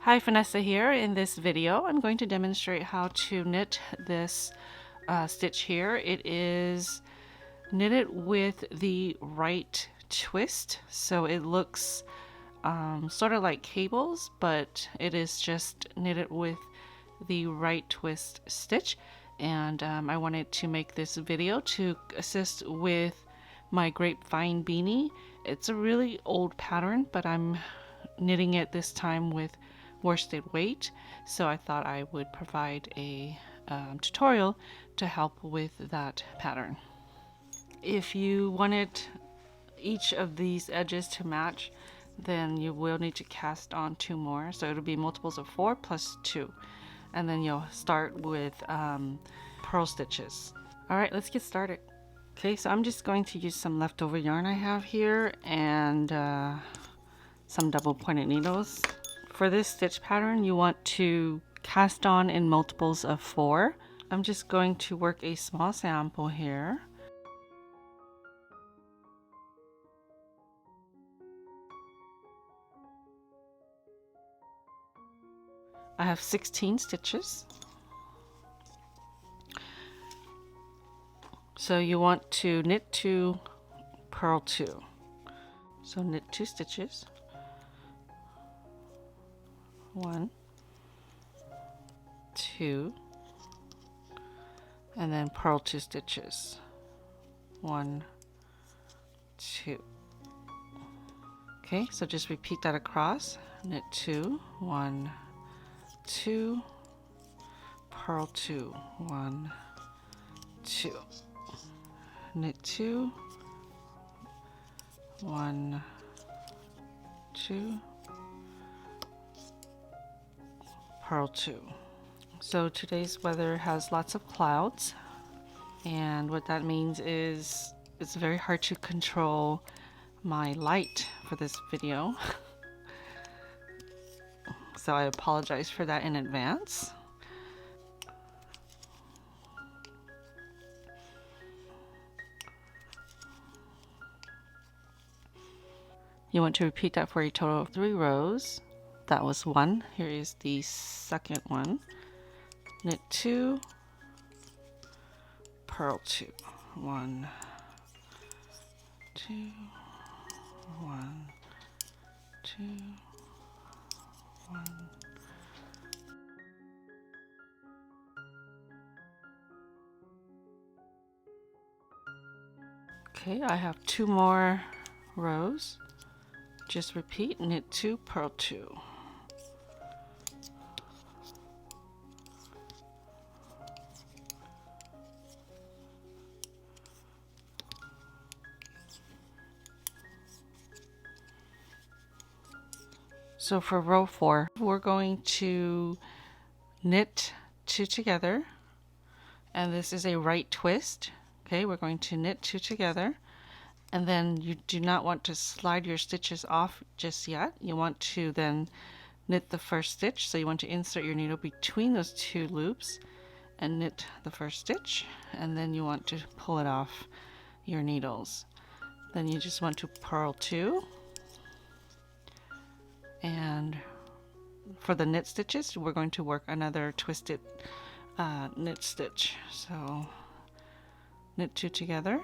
Hi, Phanessa here. In this video, I'm going to demonstrate how to knit this stitch here. It is knitted with the right twist, so it looks sort of like cables, but it is just knitted with the right twist stitch. And I wanted to make this video to assist with my grapevine beanie. It's a really old pattern, but I'm knitting it this time with worsted weight, so I thought I would provide a tutorial to help with that pattern. If you wanted each of these edges to match, then you will need to cast on 2 more, so it'll be multiples of 4 plus 2, and then you'll start with purl stitches. Alright, let's get started. Okay, so I'm just going to use some leftover yarn I have here and some double pointed needles. For this stitch pattern, you want to cast on in multiples of 4. I'm just going to work a small sample here. I have 16 stitches. So you want to knit 2, purl 2. So knit 2 stitches. 1, 2, and then purl 2 stitches. 1, 2. Okay, so just repeat that across. Knit 2, 1, 2, purl 2, 1, 2. Knit 2, 1, 2, purl 2. So today's weather has lots of clouds, and what that means is it's very hard to control my light for this video. So I apologize for that in advance. You want to repeat that for a total of 3 rows. That was 1. Here is the second one. Knit 2, purl 2. 1, 2, 1, 2, 1. Okay, I have 2 more rows. Just repeat, knit 2, purl 2. So for row 4, we're going to knit 2 together, and this is a right twist. Okay, we're going to knit 2 together, and then you do not want to slide your stitches off just yet. You want to then knit the first stitch, so you want to insert your needle between those 2 loops and knit the first stitch, and then you want to pull it off your needles. Then you just want to purl 2. And for the knit stitches, we're going to work another twisted knit stitch. So knit 2 together,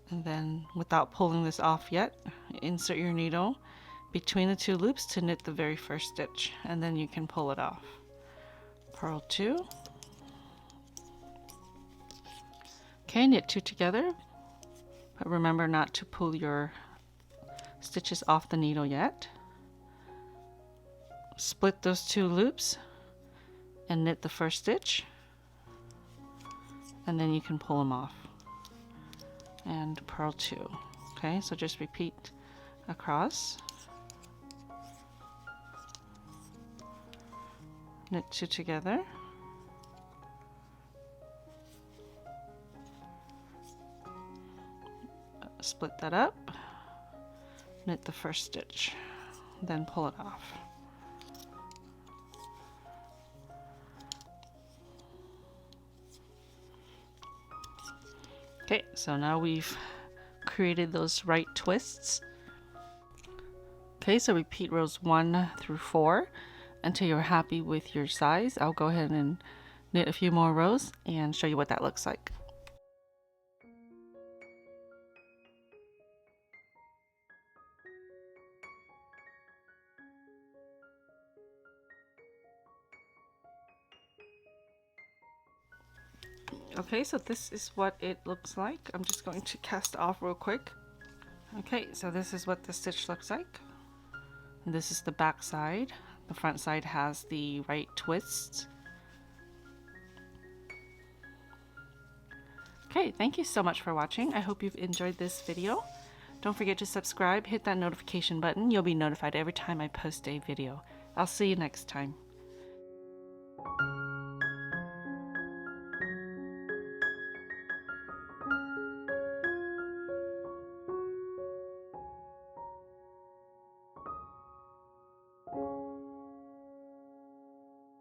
and then without pulling this off yet, insert your needle between the 2 loops to knit the very first stitch, and then you can pull it off. Purl 2. Okay, knit 2 together, but remember not to pull your stitches off the needle yet. Split those 2 loops and knit the first stitch, and then you can pull them off and purl 2. Okay, so just repeat across. Knit 2 together, split that up, knit the first stitch, then pull it off. Okay, so now we've created those right twists. Okay, so repeat rows 1 through 4 until you're happy with your size. I'll go ahead and knit a few more rows and show you what that looks like. Okay, so this is what it looks like. I'm just going to cast off real quick. Okay, so this is what the stitch looks like. And this is the back side. The front side has the right twists. Okay, thank you so much for watching. I hope you've enjoyed this video. Don't forget to subscribe, hit that notification button. You'll be notified every time I post a video. I'll see you next time.